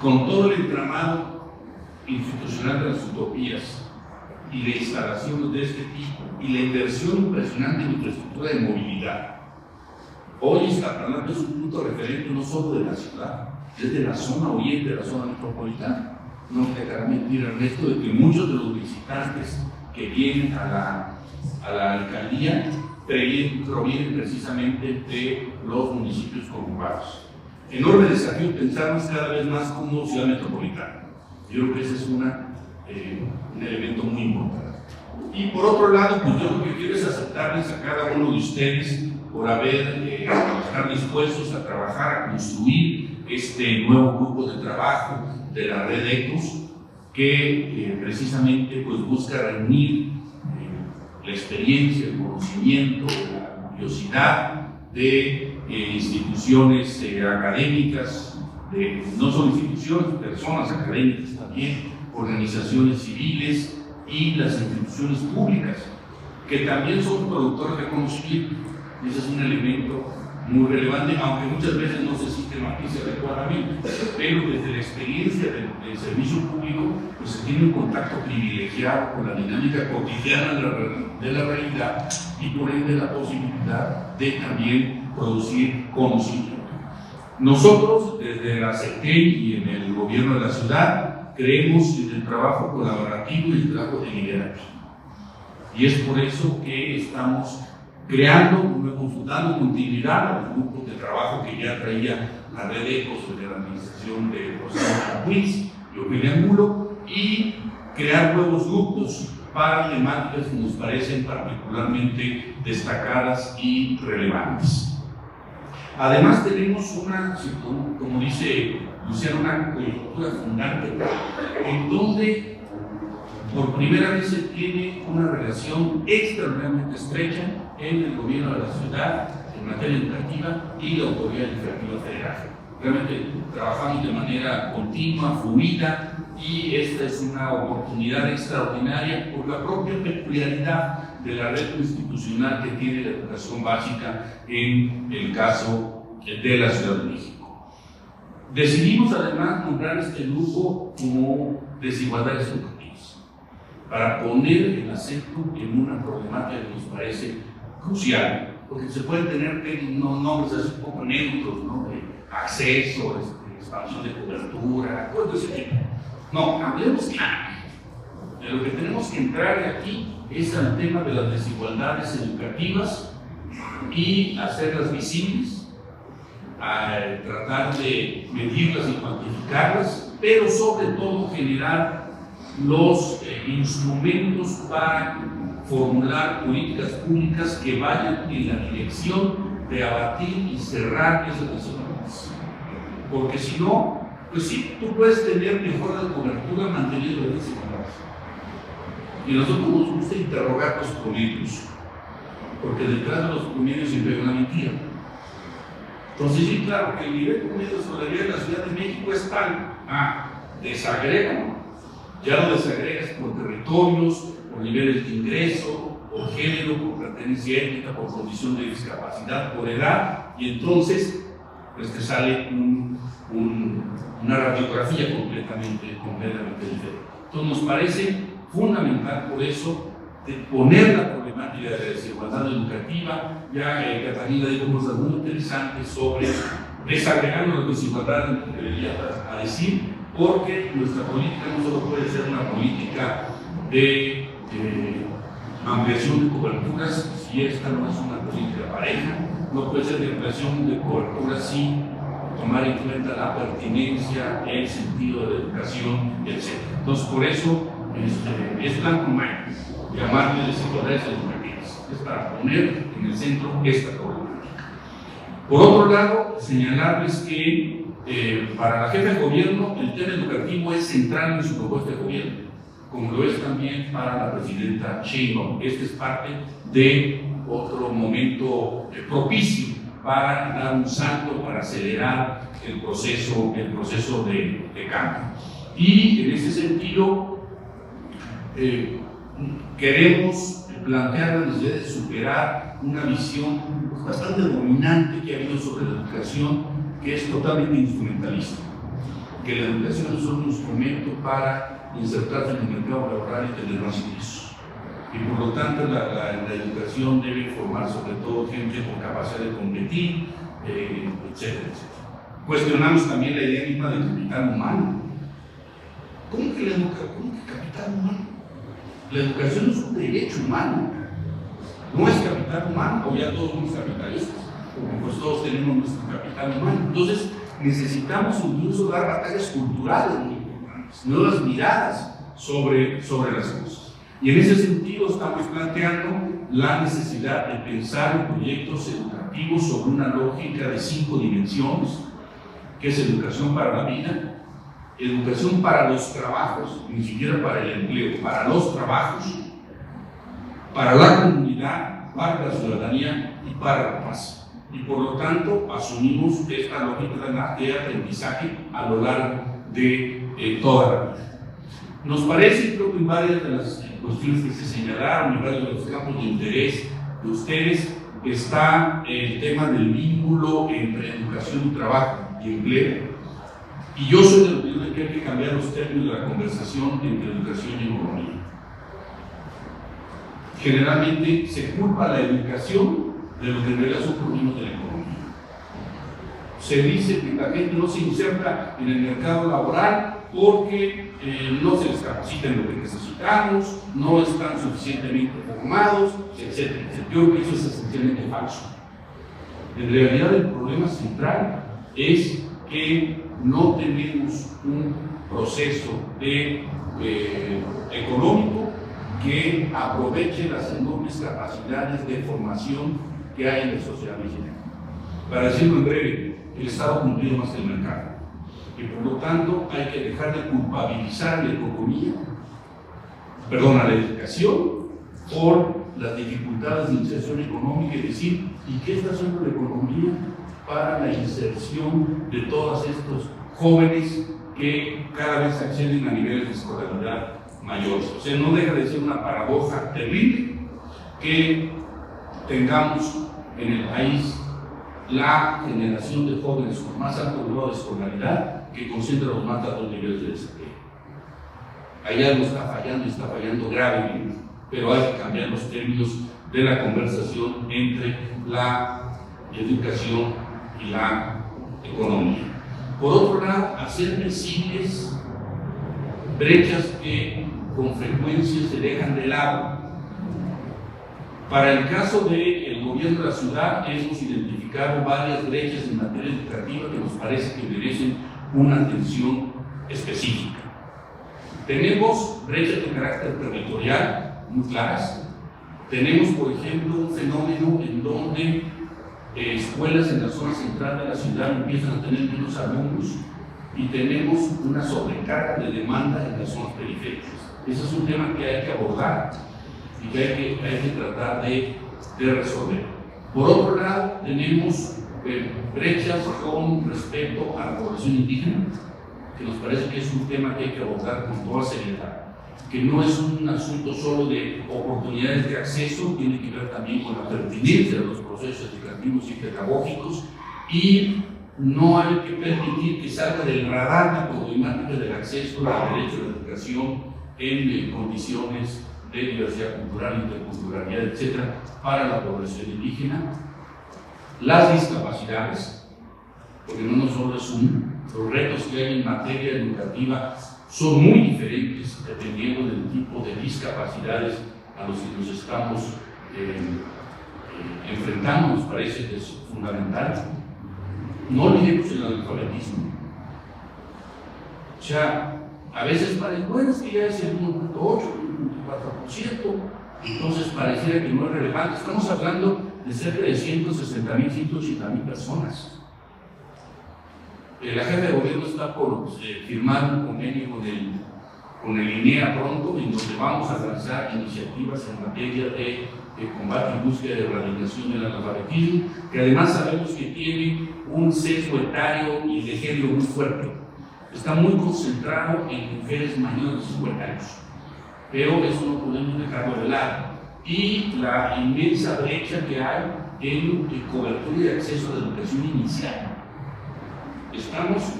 con todo el entramado institucional de las utopías y de instalaciones de este tipo y la inversión impresionante en infraestructura de movilidad. Hoy Iztapalapa es un punto referente no solo de la ciudad, es de la zona oriente de la zona metropolitana. No me dejará mentir Ernesto de que muchos de los visitantes que vienen a la alcaldía provienen precisamente de los municipios conurbados. Enorme desafío pensarnos cada vez más como ciudad metropolitana. Yo creo que ese es un elemento muy importante. Y por otro lado, pues yo lo que quiero es aceptarles a cada uno de ustedes por estar dispuestos a trabajar, a construir este nuevo grupo de trabajo de la red ECOS, que precisamente pues busca reunir la experiencia, el conocimiento, la curiosidad de instituciones académicas, no solo instituciones, personas académicas también, organizaciones civiles y las instituciones públicas, que también son productores de conocimiento. Ese es un elemento muy relevante, aunque muchas veces no se sistematiza adecuadamente, pero desde la experiencia del servicio público pues se tiene un contacto privilegiado con la dinámica cotidiana de la realidad y por ende la posibilidad de también producir conocimiento. Nosotros desde la CETEL y en el gobierno de la ciudad creemos en el trabajo colaborativo y el trabajo deliberativo, y es por eso que estamos dando continuidad a los grupos de trabajo que ya traía la red ECOS de la administración de Rosana Ruiz y Ofelia Angulo, y crear nuevos grupos para temáticas que nos parecen particularmente destacadas y relevantes. Además tenemos una, como dice Luciano, una coyuntura fundante en donde por primera vez se tiene una relación extraordinariamente estrecha en el gobierno de la ciudad en materia educativa y la autoridad educativa federal. Realmente trabajamos de manera continua, fluida, y esta es una oportunidad extraordinaria por la propia peculiaridad de la red institucional que tiene la educación básica en el caso de la Ciudad de México. Decidimos además nombrar este grupo como desigualdades educativas, para poner el acento en una problemática que nos parece crucial, porque se pueden tener nombres así un poco neutros, ¿no? De acceso, expansión de cobertura, todo ese tipo. No, hablemos claro. De lo que tenemos que entrar aquí es al tema de las desigualdades educativas y hacerlas visibles, a tratar de medirlas y cuantificarlas, pero sobre todo generar los instrumentos para formular políticas públicas que vayan en la dirección de abatir y cerrar esas desigualdades. Porque si no, pues sí, tú puedes tener mejora de cobertura manteniendo las desigualdades. Y a nosotros nos gusta interrogar los promedios, porque detrás de los promedios siempre hay una mentira. Entonces sí, claro que el nivel promedio de solidaridad de la Ciudad de México es tal, desagrega, ya lo desagregas por territorios, por niveles de ingreso, por género, por pertenencia étnica, por condición de discapacidad, por edad, y entonces pues te sale una radiografía completamente diferente. Entonces nos parece fundamental por eso de poner la problemática de la desigualdad educativa. Ya Catalina dijo cosas muy interesantes sobre desagregando las desigualdades, que debería a decir, porque nuestra política no solo puede ser una política de ampliación de coberturas, si esta no es una política pareja, no puede ser de ampliación de coberturas sin tomar en cuenta la pertinencia, el sentido de la educación, etc. Entonces, por eso es blanco y negro llamarle desigualdades educativas, es para poner en el centro esta problemática. Por otro lado, señalarles que para la jefa de gobierno el tema educativo es central en su propuesta de gobierno, como lo es también para la presidenta Sheinbaum. Este es parte de otro momento propicio para dar un salto, para acelerar el proceso de cambio. Y en ese sentido, queremos plantear la necesidad de superar una visión bastante dominante que ha habido sobre la educación, que es totalmente instrumentalista, que la educación es un instrumento para insertarse en el mercado laboral y tener más ingresos. Y por lo tanto la educación debe formar sobre todo gente con capacidad de competir, etcétera, etcétera. Cuestionamos también la idea misma del capital humano. ¿Cómo que capital humano? La educación es un derecho humano, no es capital humano, o ya todos somos capitalistas, porque pues todos tenemos nuestro capital humano. Entonces necesitamos incluso dar batallas culturales muy importantes, nuevas miradas sobre las cosas. Y en ese sentido estamos planteando la necesidad de pensar en proyectos educativos sobre una lógica de 5 dimensiones, que es educación para la vida, educación para los trabajos, ni siquiera para el empleo, para los trabajos, para la comunidad, para la ciudadanía y para la paz. Y por lo tanto asumimos esta lógica de aprendizaje a lo largo de toda la vida. Nos parece, creo que en varias de las cuestiones que se señalaron en varios de los campos de interés de ustedes, está el tema del vínculo entre educación y trabajo y empleo. Y yo soy de la opinión de que hay que cambiar los términos de la conversación entre educación y economía. Generalmente se culpa a la educación de lo que en realidad son problemas de la economía. Se dice que la gente no se inserta en el mercado laboral porque no se les capacita en lo que necesitamos, no están suficientemente formados, etc. Yo creo que eso es esencialmente falso. En realidad el problema central es que no tenemos un proceso económico que aproveche las enormes capacidades de formación que hay en la sociedad mexicana. Para decirlo en breve, el Estado ha cumplido más que el mercado. Y por lo tanto hay que dejar de culpabilizar a la economía, a la educación, por las dificultades de inserción económica y decir, ¿y qué está haciendo la economía para la inserción de todos estos jóvenes que cada vez acceden a niveles de escolaridad mayores? O sea, no deja de ser una paradoja terrible que tengamos en el país la generación de jóvenes con más alto grado de escolaridad que concentra los más altos niveles de desempleo. Hay algo está fallando gravemente, pero hay que cambiar los términos de la conversación entre la educación y la economía. Por otro lado, hacer visibles brechas que con frecuencia se dejan de lado. Para el caso del gobierno de la ciudad, hemos identificado varias brechas en materia educativa que nos parece que merecen una atención específica. Tenemos brechas de carácter territorial muy claras. Tenemos, por ejemplo, un fenómeno en donde escuelas en la zona central de la ciudad empiezan a tener menos alumnos y tenemos una sobrecarga de demanda en las zonas periféricas. Ese es un tema que hay que abordar y que hay que tratar de resolver. Por otro lado, tenemos brechas con respecto a la población indígena, que nos parece que es un tema que hay que abordar con toda seriedad, que no es un asunto solo de oportunidades de acceso, tiene que ver también con la pertinencia de los procesos educativos y pedagógicos, y no hay que permitir que salga del radar la problemática del acceso al derecho a la educación en condiciones de diversidad cultural, interculturalidad, etc., para la población indígena. Las discapacidades, porque no solo es los retos que hay en materia educativa son muy diferentes dependiendo del tipo de discapacidades a los que nos estamos enfrentando, nos parece que es fundamental. No olvidemos el analfabetismo. O sea, a veces parece, bueno, es que ya es el 1.8, el 1.4%, entonces pareciera que no es relevante. Estamos hablando de cerca de 160,000, 180,000 personas. La jefa de gobierno está por firmar un convenio con el INEA pronto, en donde vamos a lanzar iniciativas en materia de combate y búsqueda de erradicación del analfabetismo, que además sabemos que tiene un sesgo etario y de género muy fuerte. Está muy concentrado en mujeres mayores de 50 años, pero eso no podemos dejarlo de lado. Y la inmensa brecha que hay en cobertura y acceso a la educación inicial. Estamos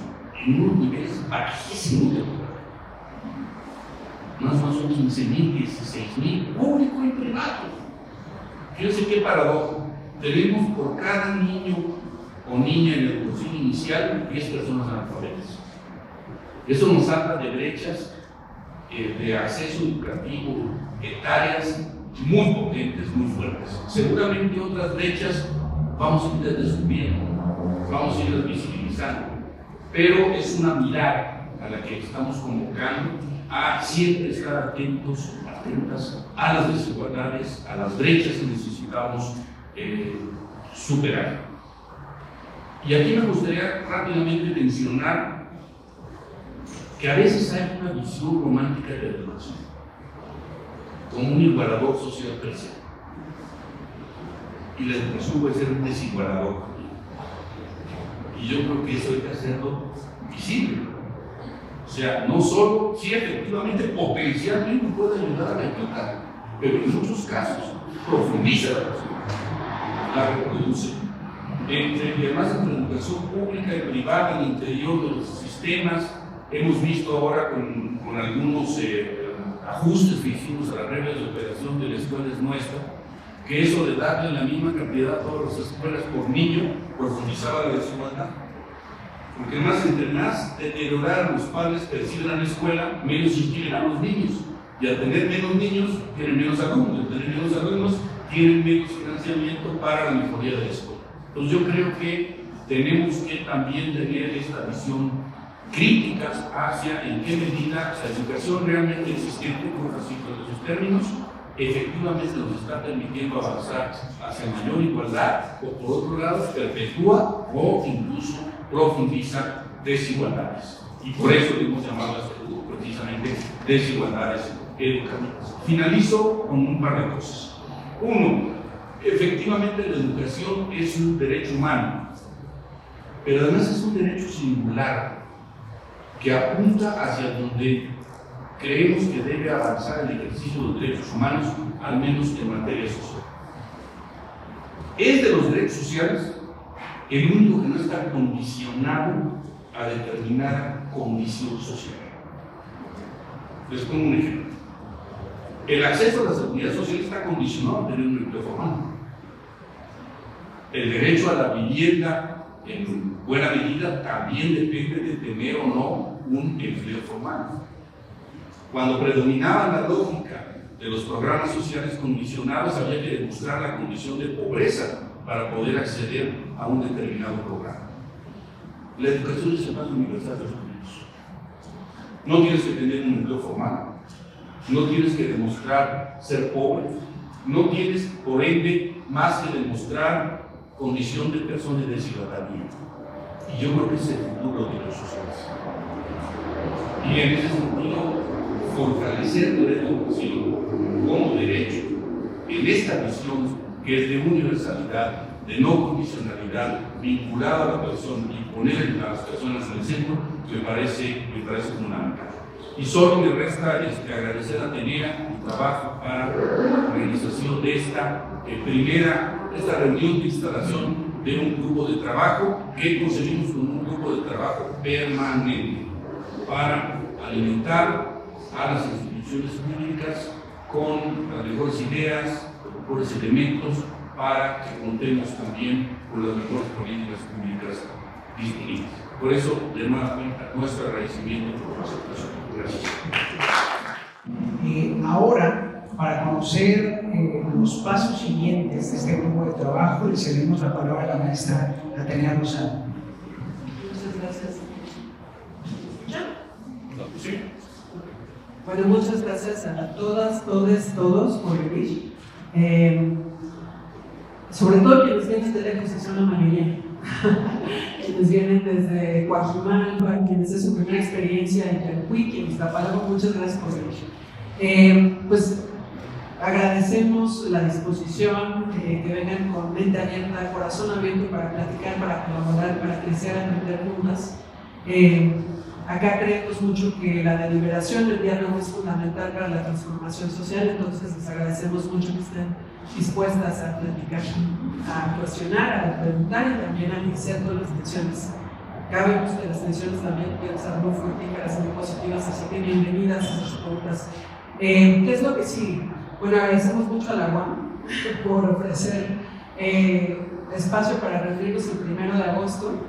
en unos niveles bajísimos de educación. Más o menos son 15,000, 16,000, público y privado. Fíjense qué paradoja. Tenemos por cada niño o niña en educación inicial 10 personas analfabetas. Eso nos habla de brechas de acceso educativo etarias muy potentes, muy fuertes. Seguramente otras brechas vamos a ir descubriendo, vamos a irlas visibilizando, pero es una mirada a la que estamos convocando a siempre estar atentos, atentas a las desigualdades, a las brechas que necesitamos superar. Y aquí me gustaría rápidamente mencionar que a veces hay una visión romántica de la educación como un igualador social per se. Y la educación puede ser un desigualador. Y yo creo que eso hay que hacerlo visible. O sea, no solo, sí efectivamente, potencialmente puede ayudar a la equidad, pero en muchos casos profundiza la persona, la reproduce. Además, entre la educación pública y privada al interior de los sistemas, hemos visto ahora con algunos ajustes que hicimos a las reglas de operación de la escuela es nuestra, que eso de darle la misma cantidad a todas las escuelas por niño profundizaba la desigualdad. Porque además, entre más deteriorar los padres perciben a la escuela, menos inscriben a los niños. Y al tener menos niños, tienen menos alumnos. Al tener menos alumnos, tienen menos financiamiento para la mejoría de la escuela. Entonces yo creo que tenemos que también tener esta visión crítica hacia en qué medida la educación realmente existente, por así en sus términos, efectivamente nos está permitiendo avanzar hacia mayor igualdad, o por otro lado perpetúa o incluso profundiza desigualdades. Y por eso le hemos llamado a este grupo precisamente desigualdades educativas. Finalizo con un par de cosas. Uno, efectivamente la educación es un derecho humano, pero además es un derecho singular que apunta hacia donde creemos que debe avanzar el ejercicio de los derechos humanos, al menos en materia social. Es de los derechos sociales el único que no está condicionado a determinada condición social. Les pongo un ejemplo. El acceso a la seguridad social está condicionado a tener un empleo formal. El derecho a la vivienda, en buena medida, también depende de tener o no un empleo formal. Cuando predominaba la lógica de los programas sociales condicionados, había que demostrar la condición de pobreza para poder acceder a un determinado programa. La educación es el más universal de los niños. No tienes que tener un empleo formal, no tienes que demostrar ser pobre, no tienes, por ende, más que demostrar condición de persona y de ciudadanía. Y yo creo que es el futuro de los sociales. Y en ese sentido, fortalecer la educación como derecho en esta visión que es de universalidad, de no condicionalidad, vinculada a la persona y poner a las personas en el centro, me parece fundamental. Y solo me resta agradecer a Atenea el trabajo para la organización de esta reunión de instalación de un grupo de trabajo que concebimos como un grupo de trabajo permanente para alimentar a las instituciones públicas con las mejores ideas, los mejores elementos para que contemos también con las mejores políticas públicas disponibles. Por eso, de nueva cuenta, nuestro agradecimiento por su aceptación. Gracias. Ahora, para conocer los pasos siguientes de este grupo de trabajo, le cedemos la palabra a la maestra Atenea Rosado. Muchas gracias. ¿Sí? Bueno, muchas gracias a todas, todos por venir. Sobre todo quienes vienen de lejos, que son la mayoría. Quienes vienen desde Coajimalpa, quienes es su primera experiencia en Tecuy, quienes la palabra, muchas gracias por venir. Pues agradecemos la disposición, que vengan con mente abierta, corazón abierto para platicar, para colaborar, para crecer, aprender juntas. Acá creemos mucho que la deliberación, el diálogo es fundamental para la transformación social, entonces les agradecemos mucho que estén dispuestas a platicar, a cuestionar, a preguntar y también a iniciar todas las tensiones. Sabemos que las tensiones también pueden ser muy fructíferas y muy positivas, así que bienvenidas a sus preguntas. ¿Qué es lo que sigue? Bueno, agradecemos mucho a la UAM por ofrecer espacio para reunirnos el 1 de agosto.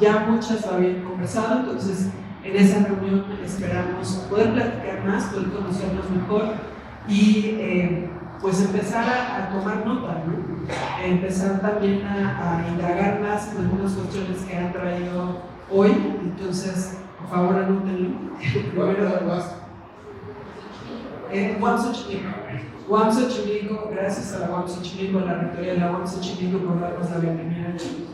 Ya muchas lo habían conversado, entonces en esa reunión esperamos poder platicar más, poder conocernos mejor y pues empezar a tomar nota, ¿no? Empezar también a indagar más en algunas cuestiones que han traído hoy, entonces por favor anótenlo. UAM Xochimilco, gracias a la UAM Xochimilco, a la rectoría de la UAM Xochimilco por darnos la bienvenida aquí.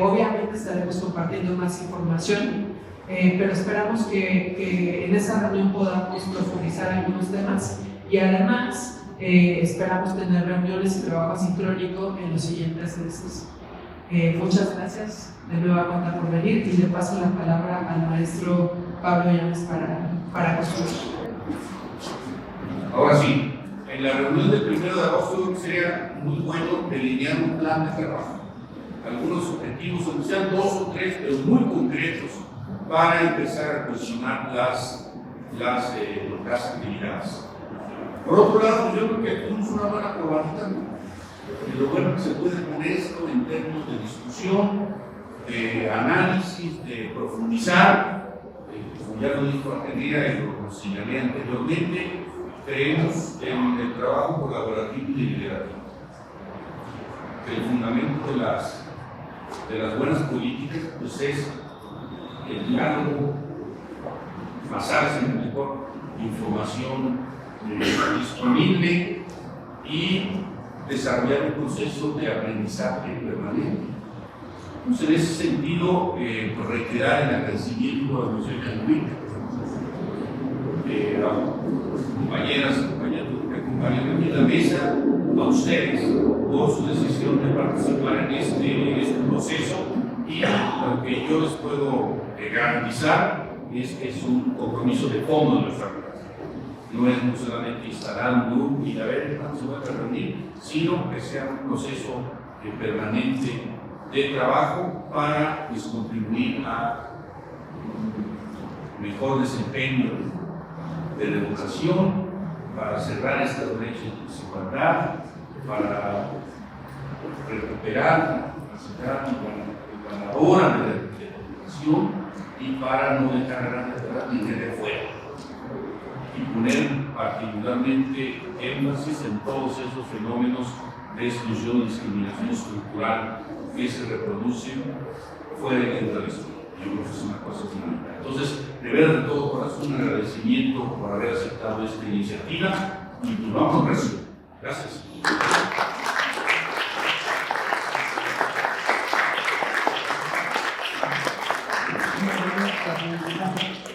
Obviamente estaremos compartiendo más información, pero esperamos que en esa reunión podamos profundizar algunos temas y además esperamos tener reuniones y trabajo sincrónico en los siguientes meses. Muchas gracias de nueva cuenta por venir y le paso la palabra al maestro Pablo Llanes para concluir. Ahora sí, en la reunión del 1 de agosto sería muy bueno delinear un plan de trabajo, algunos objetivos, aunque sean 2 o 3, pero muy concretos, para empezar a cuestionar las actividades. Por otro lado, yo creo que tenemos una buena probadita, ¿no? De lo bueno que se puede poner esto en términos de discusión, de análisis, de profundizar, como ya lo dijo Argentina y lo señalé anteriormente, creemos en el trabajo colaborativo y deliberativo. El fundamento de las buenas políticas pues es el diálogo, basarse en la mejor información disponible y desarrollar un proceso de aprendizaje permanente. Entonces, en ese sentido, reiterar el agradecimiento a José Canduica, compañeras y compañeros que acompañan aquí en la mesa, a ustedes por su decisión de participar en este proceso, y lo que yo les puedo garantizar es que es un compromiso de fondo de nuestra parte. No es no solamente instalar un grupo y a ver cuándo se va a reunir, sino que sea un proceso permanente de trabajo para contribuir a un mejor desempeño de la educación, para cerrar esta brecha de desigualdad, para recuperar la ganadora de la educación y para no dejar a nadie de fuera. Y poner particularmente énfasis en todos esos fenómenos de exclusión y discriminación estructural que se reproducen fuera y dentro de la escuela. Yo creo que es una cosa fundamental. Entonces, de verdad, de todo corazón, un agradecimiento por haber aceptado esta iniciativa y nos vamos a recibir. Gracias.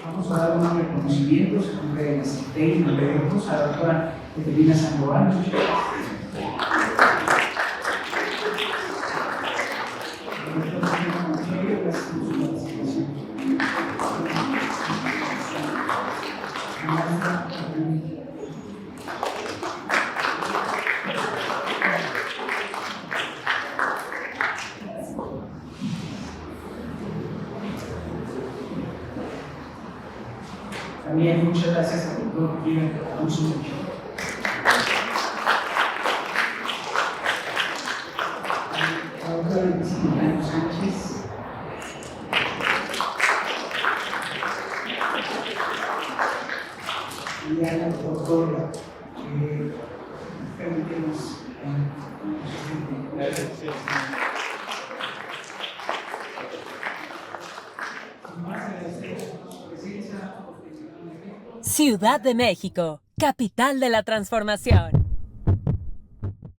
Vamos a dar unos reconocimientos en nombre de la CITEI y nos debemos a la doctora Evelina Sandoval. También muchas gracias al doctor River Alonso Mucho. A la doctora Maximiliano Sánchez. Y a la doctora que permitimos. Gracias. Ciudad de México, capital de la transformación.